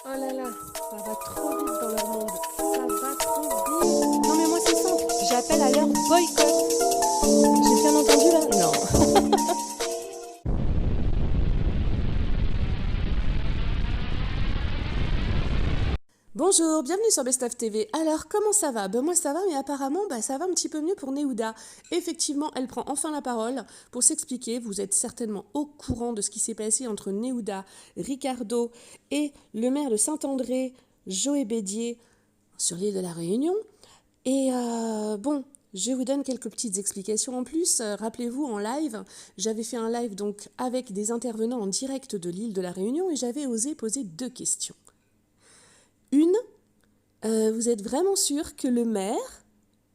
Oh là là, ça va trop vite dans leur monde. Ça va trop vite. Non mais moi c'est simple, j'appelle à leur boycott. J'ai bien entendu là? Non. Bonjour, bienvenue sur Best of TV. Alors, comment ça va? Ben moi ça va, mais apparemment ça va un petit peu mieux pour Neouda. Effectivement, elle prend enfin la parole pour s'expliquer. Vous êtes certainement au courant de ce qui s'est passé entre Neouda, Ricardo et le maire de Saint-André, Joël Bédier, sur l'île de la Réunion. Et bon, je vous donne quelques petites explications en plus. Rappelez-vous, en live, j'avais fait un live donc avec des intervenants en direct de l'île de la Réunion et j'avais osé poser deux questions. Une, vous êtes vraiment sûr que le maire,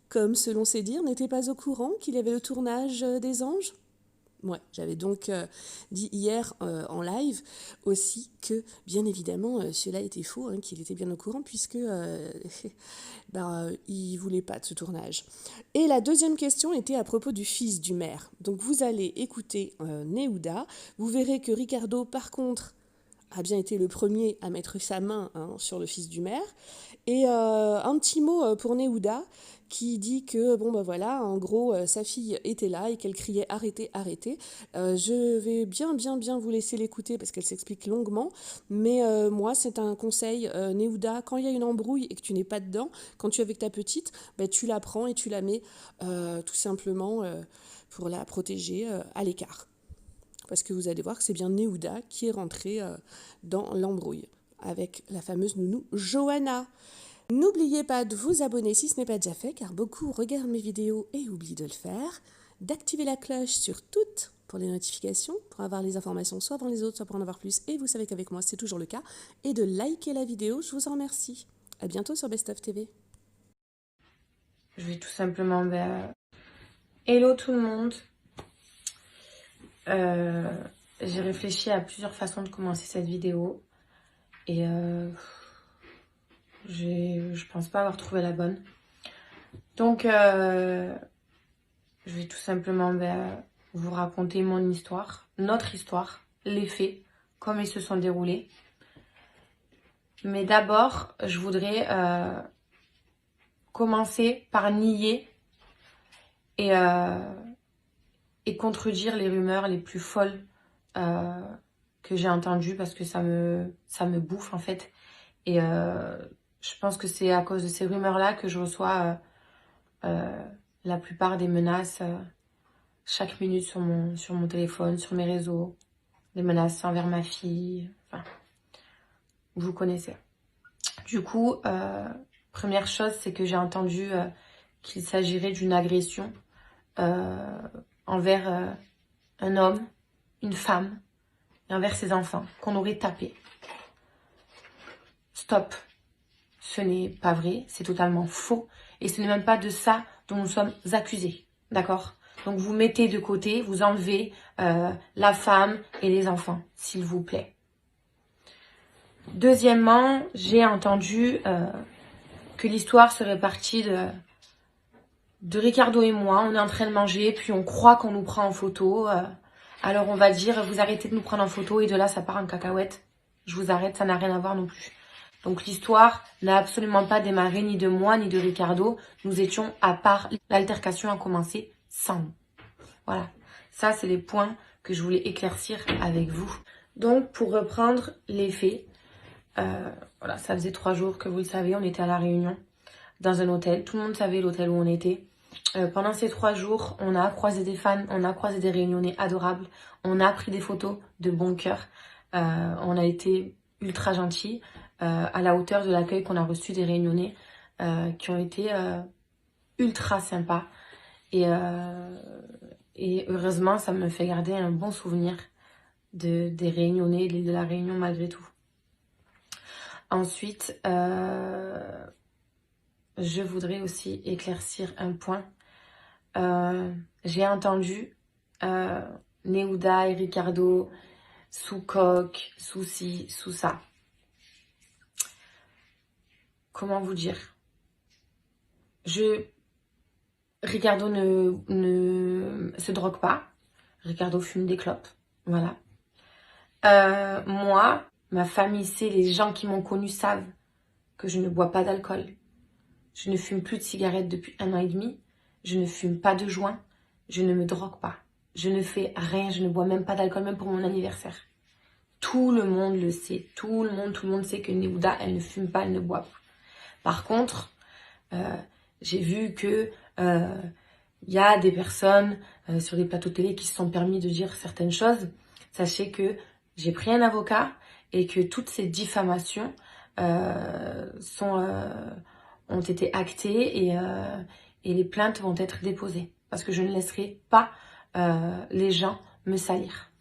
comme selon ses dires, n'était pas au courant qu'il y avait le tournage des Anges? Ouais, j'avais donc dit hier en live aussi que, bien évidemment, cela était faux, hein, qu'il était bien au courant, puisque il voulait pas de ce tournage. Et la deuxième question était à propos du fils du maire. Donc vous allez écouter Neouda, vous verrez que Ricardo, par contre, a bien été le premier à mettre sa main sur le fils du maire. Et un petit mot pour Neouda qui dit que, bon ben voilà, en gros, sa fille était là et qu'elle criait arrêtez, arrêtez. Je vais bien vous laisser l'écouter parce qu'elle s'explique longuement. Mais moi, c'est un conseil, Neouda, quand il y a une embrouille et que tu n'es pas dedans, quand tu es avec ta petite, ben, tu la prends et tu la mets tout simplement pour la protéger à l'écart. Parce que vous allez voir que c'est bien Neouda qui est rentrée dans l'embrouille avec la fameuse nounou Johanna. N'oubliez pas de vous abonner si ce n'est pas déjà fait, car beaucoup regardent mes vidéos et oublient de le faire, d'activer la cloche sur toutes pour les notifications, pour avoir les informations soit avant les autres, soit pour en avoir plus, et vous savez qu'avec moi c'est toujours le cas, et de liker la vidéo, je vous en remercie. A bientôt sur Best of TV. Je vais tout simplement... hello tout le monde. J'ai réfléchi à plusieurs façons de commencer cette vidéo. Et je pense pas avoir trouvé la bonne. Donc, je vais tout simplement vous raconter mon histoire, notre histoire, les faits, comme ils se sont déroulés. Mais d'abord, je voudrais commencer par nier et contredire les rumeurs les plus folles que j'ai entendues parce que ça me bouffe en fait. Et je pense que c'est à cause de ces rumeurs-là que je reçois la plupart des menaces chaque minute sur mon téléphone, sur mes réseaux. Des menaces envers ma fille. Enfin, vous connaissez. Du coup, première chose, c'est que j'ai entendu qu'il s'agirait d'une agression envers un homme, une femme et envers ses enfants, qu'on aurait tapé. Stop. Ce n'est pas vrai, c'est totalement faux. Et ce n'est même pas de ça dont nous sommes accusés. D'accord? Donc vous mettez de côté, vous enlevez la femme et les enfants, s'il vous plaît. Deuxièmement, j'ai entendu que l'histoire serait partie de Ricardo et moi. On est en train de manger, puis on croit qu'on nous prend en photo. Alors on va dire, vous arrêtez de nous prendre en photo, et de là ça part en cacahuète. Je vous arrête, ça n'a rien à voir non plus. Donc l'histoire n'a absolument pas démarré ni de moi ni de Ricardo. Nous étions à part. L'altercation a commencé sans nous. Voilà. Ça, c'est les points que je voulais éclaircir avec vous. Donc, pour reprendre les faits, voilà, ça faisait 3 jours que vous le savez, on était à La Réunion, dans un hôtel. Tout le monde savait l'hôtel où on était. Pendant ces 3 jours, on a croisé des fans, on a croisé des Réunionnais adorables, on a pris des photos de bon cœur. On a été ultra gentils, à la hauteur de l'accueil qu'on a reçu des Réunionnais, qui ont été ultra sympas. Et heureusement, ça me fait garder un bon souvenir des Réunionnais, de l'île de la Réunion malgré tout. Ensuite, je voudrais aussi éclaircir un point. J'ai entendu Neouda et Ricardo sous coque, sous ci, sous ça. Comment vous dire? Ricardo ne se drogue pas. Ricardo fume des clopes. Voilà. Moi, ma famille sait, les gens qui m'ont connue savent que je ne bois pas d'alcool. Je ne fume plus de cigarettes depuis 1 an et demi. Je ne fume pas de joint. Je ne me drogue pas. Je ne fais rien. Je ne bois même pas d'alcool, même pour mon anniversaire. Tout le monde le sait. Tout le monde sait que Néouda, elle ne fume pas, elle ne boit pas. Par contre, j'ai vu que y a des personnes sur les plateaux télé qui se sont permis de dire certaines choses. Sachez que j'ai pris un avocat et que toutes ces diffamations ont été actées et les plaintes vont être déposées. Parce que je ne laisserai pas les gens me salir.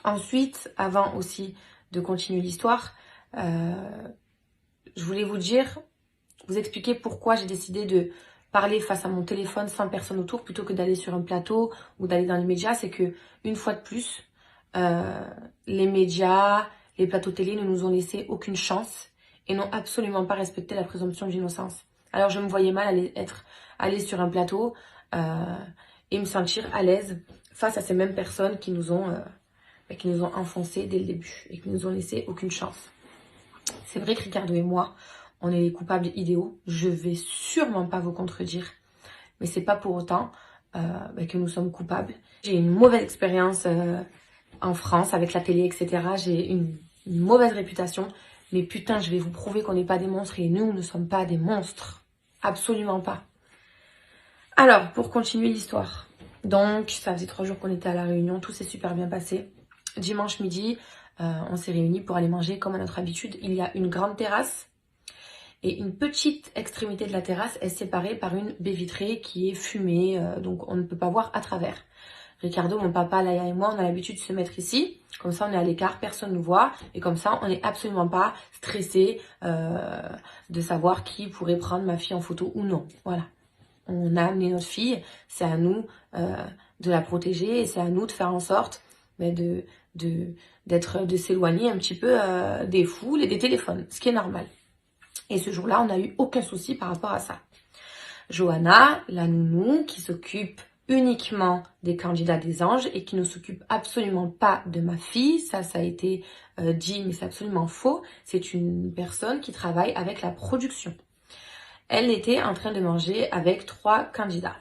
Ensuite, avant aussi de continuer l'histoire, je voulais vous expliquer pourquoi j'ai décidé de parler face à mon téléphone sans personne autour plutôt que d'aller sur un plateau ou d'aller dans les médias. C'est que, une fois de plus, les médias, les plateaux télé ne nous ont laissé aucune chance et n'ont absolument pas respecté la présomption d'innocence. Alors je me voyais mal aller sur un plateau et me sentir à l'aise face à ces mêmes personnes qui nous ont enfoncés dès le début et qui nous ont laissé aucune chance. C'est vrai que Ricardo et moi, on est les coupables idéaux. Je vais sûrement pas vous contredire, mais c'est pas pour autant que nous sommes coupables. J'ai une mauvaise expérience en France avec la télé, etc. J'ai une mauvaise réputation, mais putain, je vais vous prouver qu'on n'est pas des monstres et nous ne sommes pas des monstres. Absolument pas. Alors, pour continuer l'histoire. Donc, ça faisait 3 jours qu'on était à La Réunion, tout s'est super bien passé. Dimanche midi, on s'est réunis pour aller manger comme à notre habitude. Il y a une grande terrasse et une petite extrémité de la terrasse est séparée par une baie vitrée qui est fumée, donc on ne peut pas voir à travers. Ricardo, mon papa, Laïa et moi, on a l'habitude de se mettre ici. Comme ça, on est à l'écart, personne ne nous voit. Et comme ça, on n'est absolument pas stressé de savoir qui pourrait prendre ma fille en photo ou non. Voilà. On a amené notre fille, c'est à nous de la protéger et c'est à nous de faire en sorte de s'éloigner un petit peu des foules et des téléphones, ce qui est normal. Et ce jour-là, on n'a eu aucun souci par rapport à ça. Johanna, la nounou, qui s'occupe uniquement des candidats des anges et qui ne s'occupe absolument pas de ma fille, ça a été dit, mais c'est absolument faux. C'est une personne qui travaille avec la production. Elle était en train de manger avec 3 candidats.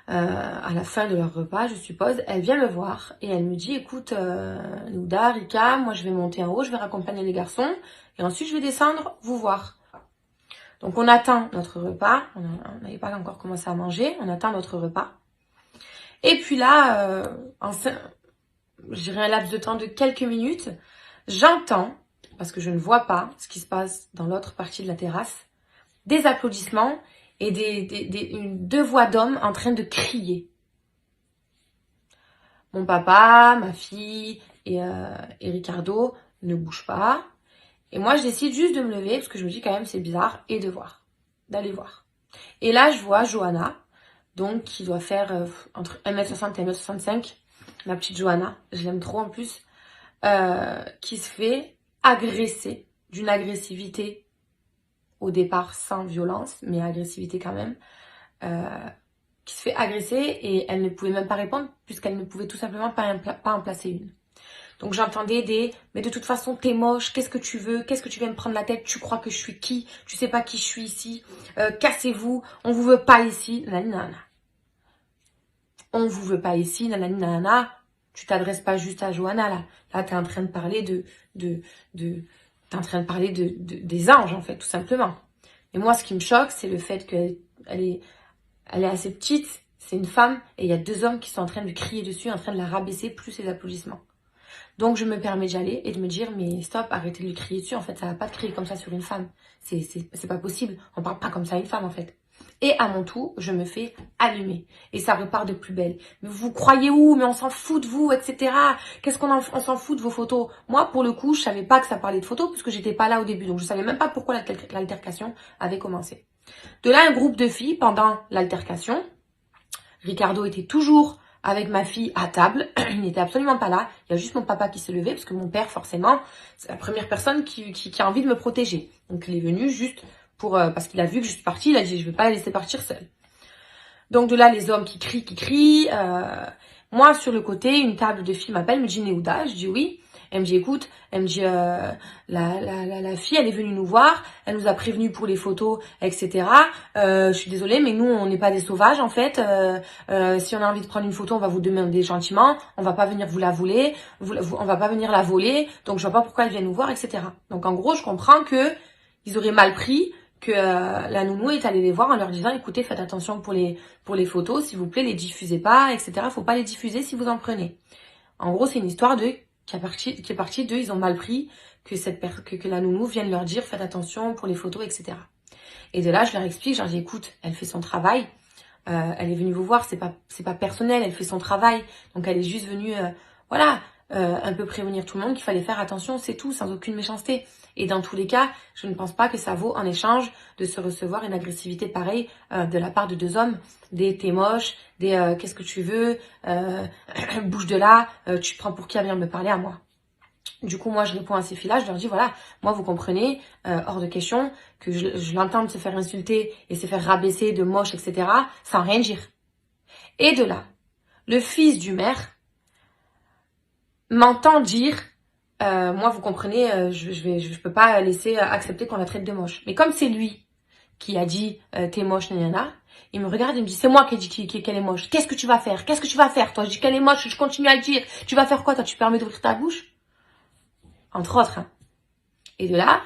À la fin de leur repas, je suppose, elle vient me voir et elle me dit, écoute, Néouda, Rika, moi je vais monter en haut, je vais raccompagner les garçons et ensuite je vais descendre vous voir. Donc on attend notre repas, on n'avait pas encore commencé à manger, on attend notre repas. Et puis là, je dirais un laps de temps de quelques minutes, j'entends, parce que je ne vois pas ce qui se passe dans l'autre partie de la terrasse, des applaudissements et 2 voix d'hommes en train de crier. Mon papa, ma fille et Ricardo ne bougent pas. Et moi, je décide juste de me lever, parce que je me dis quand même c'est bizarre, et d'aller voir. Et là, je vois Johanna, donc qui doit faire entre 1m60 et 1m65, ma petite Johanna, je l'aime trop en plus, qui se fait agresser d'une agressivité, au départ sans violence, mais agressivité quand même, qui se fait agresser et elle ne pouvait même pas répondre puisqu'elle ne pouvait tout simplement pas en placer une. Donc j'entendais mais de toute façon t'es moche, qu'est-ce que tu veux, qu'est-ce que tu viens me prendre la tête, tu crois que je suis qui, tu sais pas qui je suis ici, cassez-vous, on vous veut pas ici, nanana. On vous veut pas ici, nanana. Tu t'adresses pas juste à Johanna là. Là t'es en train de parler t'es en train de parler des anges en fait, tout simplement. Et moi ce qui me choque, c'est le fait qu'elle est assez petite, c'est une femme, et il y a 2 hommes qui sont en train de crier dessus, en train de la rabaisser, plus les applaudissements. Donc je me permets d'y aller et de me dire, mais stop, arrêtez de lui crier dessus, en fait ça va pas de crier comme ça sur une femme. C'est pas possible, on parle pas comme ça à une femme en fait. Et à mon tour, je me fais allumer. Et ça repart de plus belle. Mais vous croyez où? Mais on s'en fout de vous, etc. Qu'est-ce on s'en fout de vos photos? Moi, pour le coup, je savais pas que ça parlait de photos, puisque j'étais pas là au début. Donc je savais même pas pourquoi l'altercation avait commencé. De là, un groupe de filles, pendant l'altercation, Ricardo était toujours avec ma fille à table, il n'était absolument pas là, il y a juste mon papa qui s'est levé, parce que mon père, forcément, c'est la première personne qui a envie de me protéger. Donc il est venu juste parce qu'il a vu que je suis partie, il a dit je vais pas la laisser partir seule. Donc de là, les hommes qui crient, moi sur le côté, une table de filles m'appelle, me dit Néouda, je dis oui, Elle me dit, écoute, elle me dit, la fille, elle est venue nous voir, elle nous a prévenu pour les photos, etc. Je suis désolée, mais nous, on n'est pas des sauvages, en fait. Si on a envie de prendre une photo, on va vous demander gentiment, on va pas venir vous la voler, on va pas venir la voler, donc je vois pas pourquoi elle vient nous voir, etc. Donc en gros, je comprends que ils auraient mal pris que la nounou est allée les voir en leur disant, écoutez, faites attention pour les photos, s'il vous plaît, les diffusez pas, etc. Faut pas les diffuser si vous en prenez. En gros, c'est une histoire qui est partie d'eux, ils ont mal pris que la nounou vienne leur dire, faites attention pour les photos, etc. Et de là, je leur explique, je leur dis, écoute, elle fait son travail, elle est venue vous voir, c'est pas personnel, elle fait son travail, donc elle est juste venue, voilà, un peu prévenir tout le monde qu'il fallait faire attention, c'est tout, sans aucune méchanceté. Et dans tous les cas, je ne pense pas que ça vaut en échange de se recevoir une agressivité pareille de la part de deux hommes, des t'es moche, des qu'est-ce que tu veux, bouge de là, tu te prends pour qui à venir me parler à moi. Du coup, moi, je réponds à ces filles-là, je leur dis, voilà, moi, vous comprenez, hors de question, que je l'entende se faire insulter et se faire rabaisser de moche, etc., sans rien dire. Et de là, le fils du maire m'entend dire, moi, vous comprenez, je peux pas laisser accepter qu'on la traite de moche. Mais comme c'est lui qui a dit, t'es moche, nanana, il me regarde et me dit, c'est moi qui ai dit qu'elle est moche. Qu'est-ce que tu vas faire? Qu'est-ce que tu vas faire? Toi, je dis qu'elle est moche, je continue à le dire. Tu vas faire quoi? Toi, tu permets d'ouvrir ta bouche? Entre autres, hein. Et de là,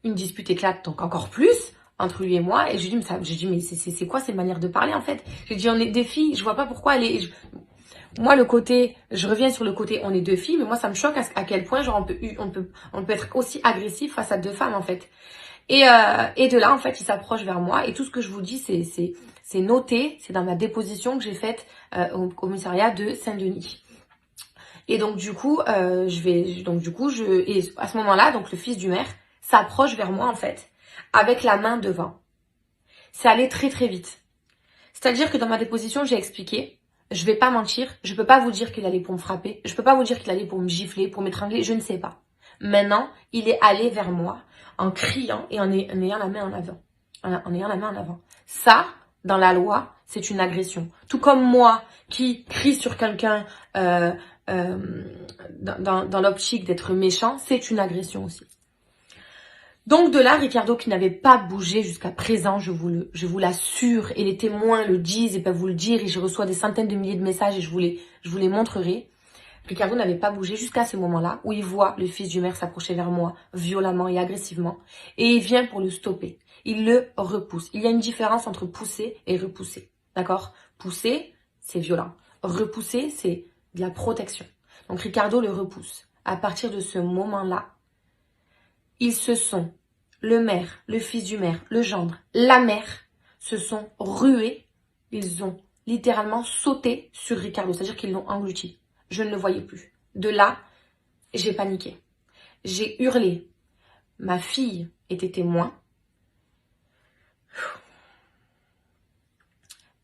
une dispute éclate donc encore plus entre lui et moi. Et je lui dis, mais c'est quoi ces manières de parler en fait? J'ai dit, on est des filles, je vois pas pourquoi elle est... Moi, je reviens sur le côté, on est deux filles, mais moi, ça me choque à quel point, genre, on peut être aussi agressif face à deux femmes, en fait. Et de là, en fait, il s'approche vers moi, et tout ce que je vous dis, c'est noté, c'est dans ma déposition que j'ai faite au commissariat de Saint-Denis. Et donc, du coup, et à ce moment-là, donc, le fils du maire s'approche vers moi, en fait, avec la main devant. C'est allé très, très vite. C'est-à-dire que dans ma déposition, j'ai expliqué, je vais pas mentir, je peux pas vous dire qu'il allait pour me frapper, je peux pas vous dire qu'il allait pour me gifler, pour m'étrangler, je ne sais pas. Maintenant, il est allé vers moi en criant et en ayant la main en avant. En ayant la main en avant. Ça, dans la loi, c'est une agression. Tout comme moi qui crie sur quelqu'un dans l'optique d'être méchant, c'est une agression aussi. Donc de là, Ricardo qui n'avait pas bougé jusqu'à présent, je vous l'assure, et les témoins le disent et peuvent vous le dire, et je reçois des centaines de milliers de messages et je vous les montrerai. Ricardo n'avait pas bougé jusqu'à ce moment-là où il voit le fils du maire s'approcher vers moi violemment et agressivement, et il vient pour le stopper. Il le repousse. Il y a une différence entre pousser et repousser. D'accord? Pousser, c'est violent. Repousser, c'est de la protection. Donc Ricardo le repousse. À partir de ce moment-là, ils se sont, le maire, le fils du maire, le gendre, la mère, se sont rués. Ils ont littéralement sauté sur Ricardo, c'est-à-dire qu'ils l'ont englouti. Je ne le voyais plus. De là, j'ai paniqué. J'ai hurlé. Ma fille était témoin.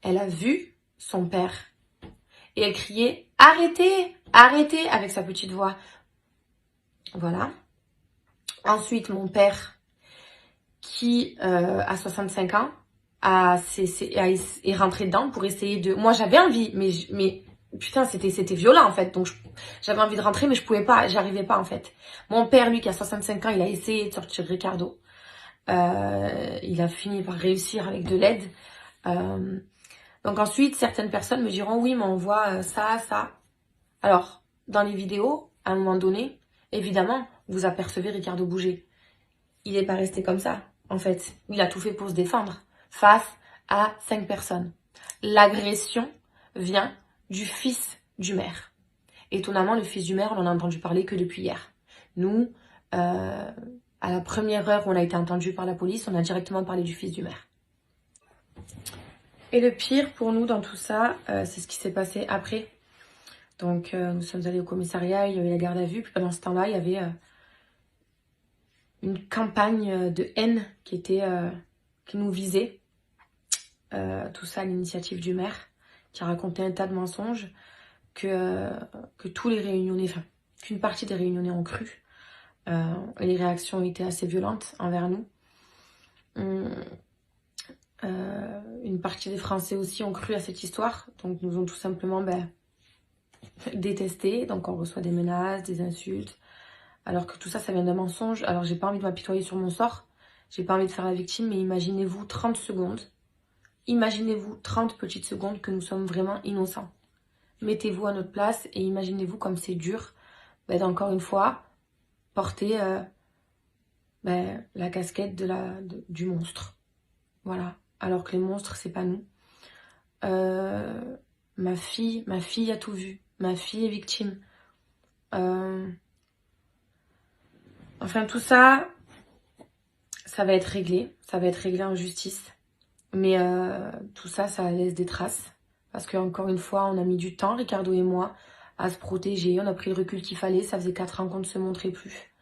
Elle a vu son père et elle criait « Arrêtez, arrêtez !» avec sa petite voix. Voilà. Ensuite, mon père, qui a 65 ans, est rentré dedans pour essayer de... Moi, j'avais envie, mais putain, c'était violent, en fait. Donc, j'avais envie de rentrer, mais je pouvais pas, j'arrivais pas, en fait. Mon père, lui, qui a 65 ans, il a essayé de sortir Ricardo. Il a fini par réussir avec de l'aide. Donc ensuite, certaines personnes me diront, oui, mais on voit ça, ça. Alors, dans les vidéos, à un moment donné, évidemment, vous apercevez Ricardo bouger. Il n'est pas resté comme ça, en fait. Il a tout fait pour se défendre face à 5 personnes. L'agression vient du fils du maire. Étonnamment, le fils du maire, on en a entendu parler que depuis hier. Nous, à la première heure où on a été entendu par la police, on a directement parlé du fils du maire. Et le pire pour nous dans tout ça, c'est ce qui s'est passé après. Donc, nous sommes allés au commissariat, il y avait la garde à vue. Puis pendant ce temps-là, il y avait une campagne de haine qui nous visait. Tout ça à l'initiative du maire, qui a raconté un tas de mensonges que tous les réunionnais, enfin, qu'une partie des réunionnais ont cru. Les réactions ont été assez violentes envers nous. Une partie des Français aussi ont cru à cette histoire, donc nous ont tout simplement détestée. Donc on reçoit des menaces, des insultes. Alors que tout ça, ça vient d'un mensonge. Alors j'ai pas envie de m'apitoyer sur mon sort. J'ai pas envie de faire la victime, mais imaginez-vous 30 secondes. Imaginez-vous 30 petites secondes que nous sommes vraiment innocents. Mettez-vous à notre place et imaginez-vous comme c'est dur, encore une fois, porter la casquette du monstre. Voilà. Alors que les monstres, c'est pas nous. Ma fille a tout vu. Ma fille est victime. Enfin, tout ça, ça va être réglé. Ça va être réglé en justice. Mais tout ça, ça laisse des traces. Parce qu'encore une fois, on a mis du temps, Ricardo et moi, à se protéger. On a pris le recul qu'il fallait. Ça faisait 4 ans qu'on ne se montrait plus.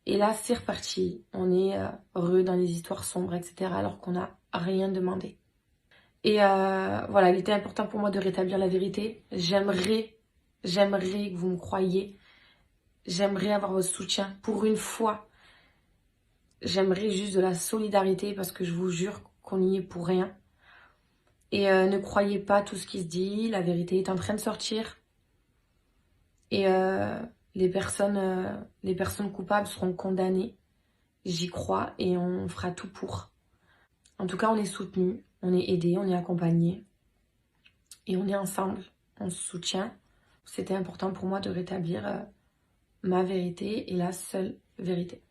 Et là, c'est reparti. On est heureux dans les histoires sombres, etc. Alors qu'on n'a rien demandé. Et voilà, il était important pour moi de rétablir la vérité. J'aimerais que vous me croyiez. J'aimerais avoir votre soutien. Pour une fois, j'aimerais juste de la solidarité parce que je vous jure qu'on y est pour rien. Et ne croyez pas tout ce qui se dit. La vérité est en train de sortir. Et les personnes coupables seront condamnées. J'y crois et on fera tout pour. En tout cas, on est soutenus, on est aidés, on est accompagnés. Et on est ensemble, on se soutient. C'était important pour moi de rétablir ma vérité et la seule vérité.